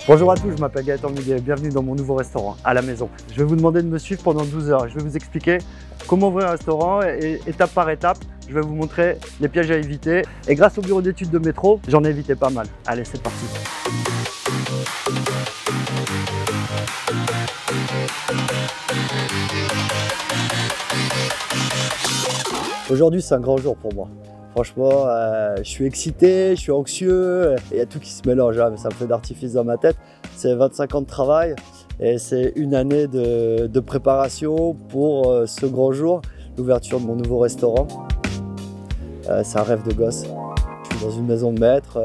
Bonjour à tous, je m'appelle Gaëtan Muguet, bienvenue dans mon nouveau restaurant, à la maison. Je vais vous demander de me suivre pendant 12 heures. Je vais vous expliquer comment ouvrir un restaurant et étape par étape, je vais vous montrer les pièges à éviter. Et grâce au bureau d'études de métro, j'en ai évité pas mal. Allez, c'est parti. Aujourd'hui, c'est un grand jour pour moi. Franchement, je suis excité, je suis anxieux, il y a tout qui se mélange, hein, mais ça me fait d'artifice dans ma tête. C'est 25 ans de travail et c'est une année de préparation pour ce grand jour, l'ouverture de mon nouveau restaurant. C'est un rêve de gosse. Je suis dans une maison de maître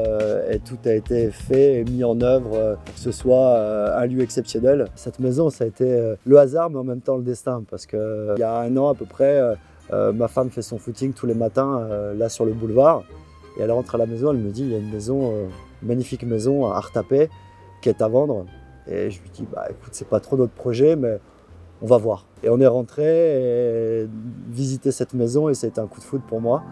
et tout a été fait et mis en œuvre pour que ce soit un lieu exceptionnel. Cette maison, ça a été le hasard, mais en même temps le destin, parce qu'il y a un an à peu près, ma femme fait son footing tous les matins là sur le boulevard et elle rentre à la maison, elle me dit il y a une maison, une magnifique maison à retaper qui est à vendre et je lui dis bah écoute c'est pas trop notre projet mais on va voir. Et on est rentré et visiter cette maison et c'était un coup de foudre pour moi.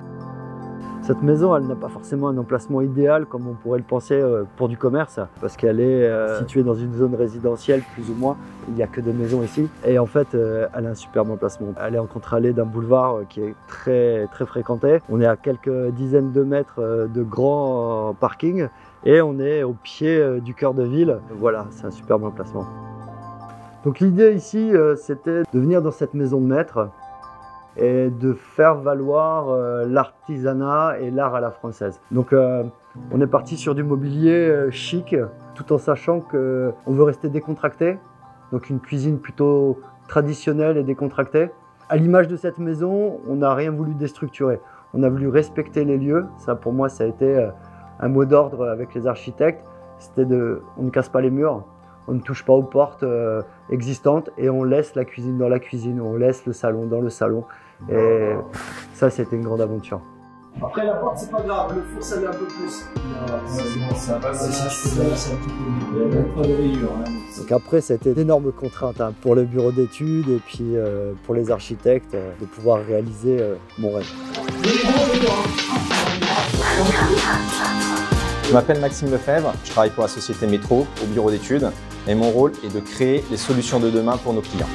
Cette maison, elle n'a pas forcément un emplacement idéal comme on pourrait le penser pour du commerce parce qu'elle est située dans une zone résidentielle plus ou moins. Il n'y a que des maisons ici et en fait, elle a un superbe emplacement. Elle est en contre-allée d'un boulevard qui est très fréquenté. On est à quelques dizaines de mètres de grands parkings et on est au pied du cœur de ville. Voilà, c'est un superbe emplacement. Donc l'idée ici, c'était de venir dans cette maison de maître et de faire valoir l'artisanat et l'art à la française. Donc on est parti sur du mobilier chic, tout en sachant qu'on veut rester décontracté, donc une cuisine plutôt traditionnelle et décontractée. À l'image de cette maison, on n'a rien voulu déstructurer. On a voulu respecter les lieux. Ça, pour moi, ça a été un mot d'ordre avec les architectes. C'était on ne casse pas les murs, on ne touche pas aux portes existantes et on laisse la cuisine dans la cuisine, on laisse le salon dans le salon. Et ça, c'était une grande aventure. Après, la porte, c'est pas grave, le four, ça met un peu plus. Ça passe. Donc après, c'était d'énormes contraintes hein, pour le bureau d'études et puis pour les architectes de pouvoir réaliser mon rêve. Je m'appelle Maxime Lefebvre, je travaille pour la société Métro au bureau d'études et mon rôle est de créer les solutions de demain pour nos clients.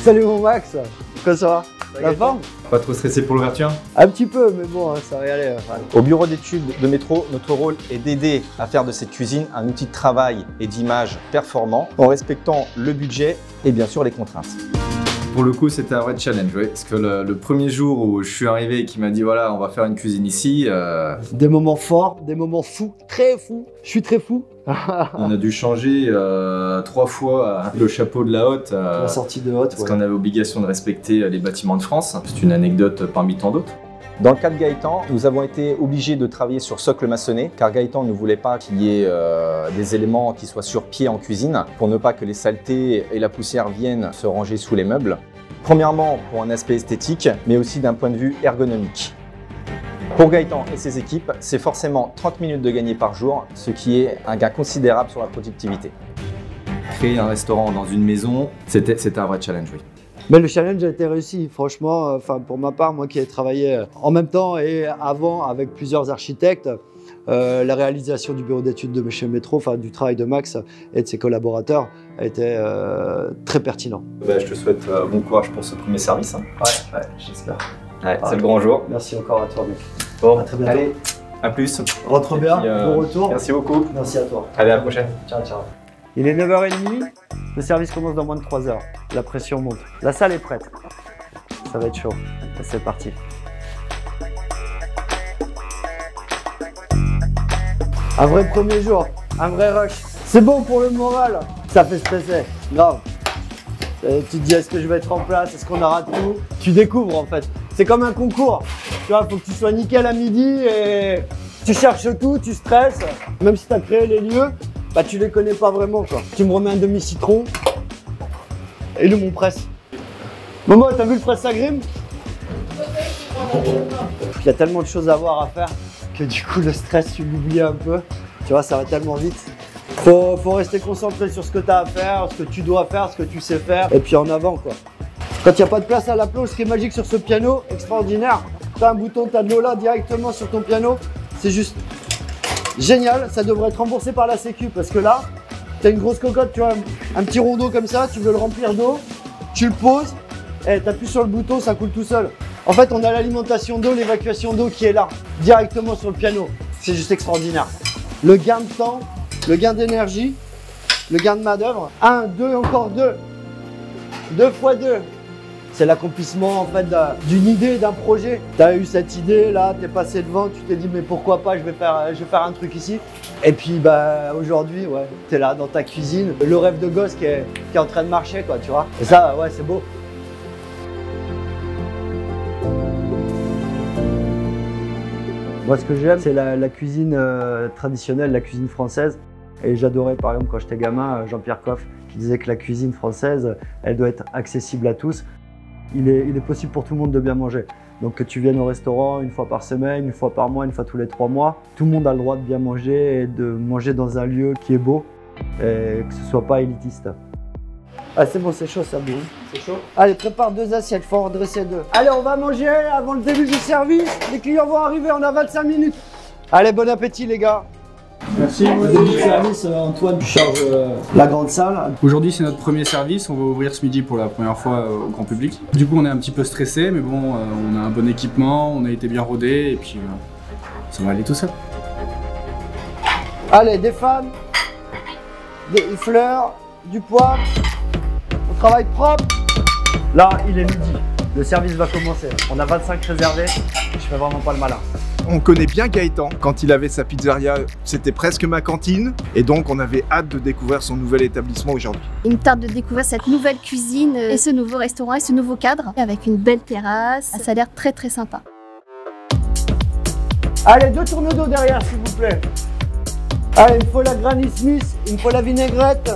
Salut mon Max, comment ça va? La forme? Pas trop stressé pour l'ouverture? Un petit peu, mais bon, ça va y aller. Au bureau d'études de Métro, notre rôle est d'aider à faire de cette cuisine un outil de travail et d'image performant en respectant le budget et bien sûr les contraintes. Pour le coup, c'était un vrai challenge, oui, parce que le premier jour où je suis arrivé et qu'il m'a dit voilà, on va faire une cuisine ici. Des moments forts, des moments fous, très fous. Je suis très fou. On a dû changer 3 fois le chapeau de la hotte. La sortie de hotte. Parce qu'on avait obligation de respecter les bâtiments de France. C'est une anecdote parmi tant d'autres. Dans le cas de Gaëtan, nous avons été obligés de travailler sur socle maçonné car Gaëtan ne voulait pas qu'il y ait des éléments qui soient sur pied en cuisine pour ne pas que les saletés et la poussière viennent se ranger sous les meubles. Premièrement pour un aspect esthétique mais aussi d'un point de vue ergonomique. Pour Gaëtan et ses équipes, c'est forcément 30 minutes de gagné par jour, ce qui est un gain considérable sur la productivité. Créer un restaurant dans une maison, c'était un vrai challenge, oui. Mais le challenge a été réussi, franchement, enfin pour ma part, moi qui ai travaillé en même temps et avant avec plusieurs architectes, la réalisation du bureau d'études de chez Métro, enfin du travail de Max et de ses collaborateurs a été très pertinent. Je te souhaite bon courage pour ce premier service. Hein. Ouais, j'espère. Ouais, c'est le grand jour. Merci encore à toi mec. Bon, à très bientôt. Allez, à plus. Rentre bien, puis, bon retour. Merci beaucoup. Merci à toi. Allez, à la prochaine. Ciao, ciao. Il est 9h30, le service commence dans moins de 3 heures. La pression monte. La salle est prête. Ça va être chaud. C'est parti. Un vrai premier jour, un vrai rush. C'est bon pour le moral. Ça fait stresser, grave. Tu te dis est-ce que je vais être en place, est-ce qu'on aura tout? Tu découvres en fait. C'est comme un concours. Tu vois, faut que tu sois nickel à midi et tu cherches tout, tu stresses. Même si tu as créé les lieux, bah tu les connais pas vraiment quoi. Tu me remets un demi-citron et le mon presse. Momo, t'as vu le presse Agrim? Il y a tellement de choses à voir à faire que du coup le stress tu l'oublies un peu. Tu vois, ça va tellement vite. Faut rester concentré sur ce que tu as à faire, ce que tu dois faire, ce que tu sais faire et puis en avant quoi. Quand il n'y a pas de place à la plonge, ce qui est magique sur ce piano, extraordinaire, tu as un bouton, tu as de l'eau là directement sur ton piano, c'est juste Génial, ça devrait être remboursé par la Sécu parce que là, tu as une grosse cocotte, tu vois, un petit rondeau comme ça, tu veux le remplir d'eau, tu le poses, et tu appuies sur le bouton, ça coule tout seul. En fait, on a l'alimentation d'eau, l'évacuation d'eau qui est là, directement sur le piano. C'est juste extraordinaire. Le gain de temps, le gain d'énergie, le gain de main-d'œuvre. 1, 2, encore 2. 2 fois 2. C'est l'accomplissement en fait d'une idée, d'un projet. Tu as eu cette idée là, tu es passé devant, tu t'es dit mais pourquoi pas, je vais faire un truc ici. Et puis bah aujourd'hui, ouais, tu es là dans ta cuisine, le rêve de gosse qui est en train de marcher quoi, tu vois. Et ça, ouais, c'est beau. Moi, ce que j'aime, c'est la cuisine traditionnelle, la cuisine française. Et j'adorais, par exemple, quand j'étais gamin, Jean-Pierre Coff, qui disait que la cuisine française, elle doit être accessible à tous. Il est possible pour tout le monde de bien manger. Donc que tu viennes au restaurant une fois par semaine, une fois par mois, une fois tous les 3 mois, tout le monde a le droit de bien manger et de manger dans un lieu qui est beau et que ce ne soit pas élitiste. Ah c'est bon, c'est chaud ça boue. C'est chaud. Allez, prépare 2 assiettes, faut en redresser 2. Allez, on va manger avant le début du service. Les clients vont arriver, on a 25 minutes. Allez, bon appétit les gars. Merci. Au début du service, Antoine, tu charges la grande salle. Aujourd'hui, c'est notre premier service. On va ouvrir ce midi pour la première fois au grand public. Du coup, on est un petit peu stressé, mais bon, on a un bon équipement, on a été bien rodé et puis ça va aller tout seul. Allez, des femmes, des fleurs, du poivre. On travaille propre. Là, il est midi. Le service va commencer. On a 25 réservés. Je fais vraiment pas le malin. On connaît bien Gaëtan. Quand il avait sa pizzeria, c'était presque ma cantine. Et donc, on avait hâte de découvrir son nouvel établissement aujourd'hui. Il me tarde de découvrir cette nouvelle cuisine et ce nouveau restaurant et ce nouveau cadre avec une belle terrasse. Ça a l'air très très sympa. Allez, 2 tourneaux d'eau derrière, s'il vous plaît. Allez, il me faut la Granny Smith, il me faut la vinaigrette.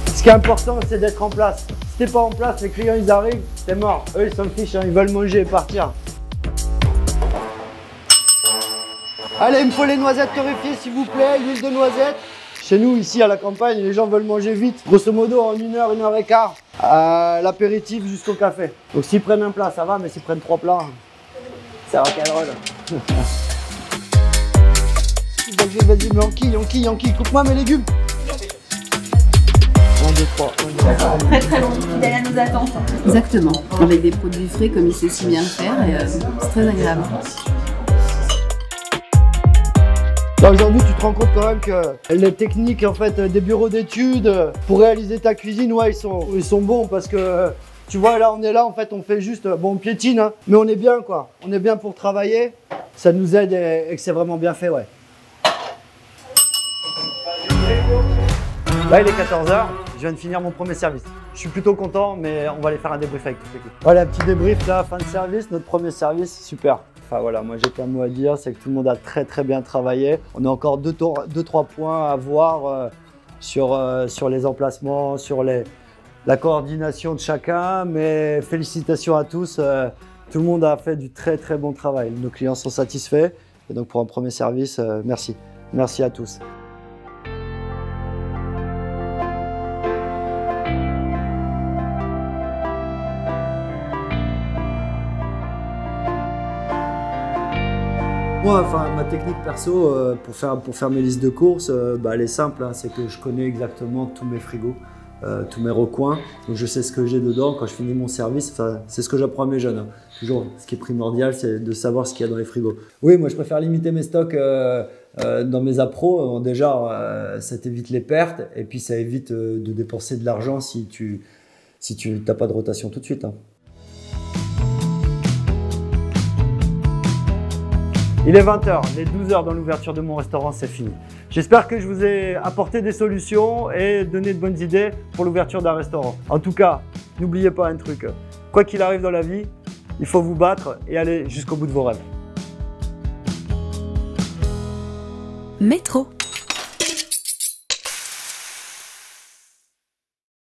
Ce qui est important, c'est d'être en place. Si t'es pas en place, les clients ils arrivent, c'est mort. Eux ils s'en fichent, hein, ils veulent manger et partir. Allez, il me faut les noisettes torréfiées s'il vous plaît, l'huile de noisette. Chez nous, ici à la campagne, les gens veulent manger vite. Grosso modo, en 1 heure, 1 heure et quart, l'apéritif jusqu'au café. Donc s'ils prennent un plat, ça va, mais s'ils prennent 3 plats, c'est rock'n'roll. Vas-y, mais enquille, coupe-moi mes légumes. 1, 2, 3. Très très long, fidèle à nos attentes. Exactement, avec des produits frais comme il sait si bien le faire et c'est très agréable. Aujourd'hui, tu te rends compte quand même que les techniques en fait, des bureaux d'études pour réaliser ta cuisine, ouais, ils sont bons parce que tu vois, là, on est là, en fait, on fait juste, bon, on piétine, hein, mais on est bien, quoi. On est bien pour travailler, ça nous aide et que c'est vraiment bien fait, ouais. Là, il est 14h, je viens de finir mon premier service. Je suis plutôt content, mais on va aller faire un débrief avec toute l'équipe. Voilà, petit débrief là, fin de service, notre premier service, super. Enfin voilà, moi j'ai qu'un mot à dire, c'est que tout le monde a très très bien travaillé. On a encore 2-3 points à voir sur les emplacements, sur la coordination de chacun, mais félicitations à tous. Tout le monde a fait du très très bon travail. Nos clients sont satisfaits et donc pour un premier service, merci. Merci à tous. Moi, enfin, ma technique perso pour faire mes listes de courses, elle est simple, hein, c'est que je connais exactement tous mes frigos, tous mes recoins, donc je sais ce que j'ai dedans quand je finis mon service. C'est ce que j'apprends à mes jeunes. Hein. Toujours, ce qui est primordial, c'est de savoir ce qu'il y a dans les frigos. Oui, moi je préfère limiter mes stocks dans mes appros. Déjà, ça t'évite les pertes et puis ça évite de dépenser de l'argent si tu n'as pas de rotation tout de suite. Hein. Il est 20h, les 12h dans l'ouverture de mon restaurant, c'est fini. J'espère que je vous ai apporté des solutions et donné de bonnes idées pour l'ouverture d'un restaurant. En tout cas, n'oubliez pas un truc, quoi qu'il arrive dans la vie, il faut vous battre et aller jusqu'au bout de vos rêves. Métro.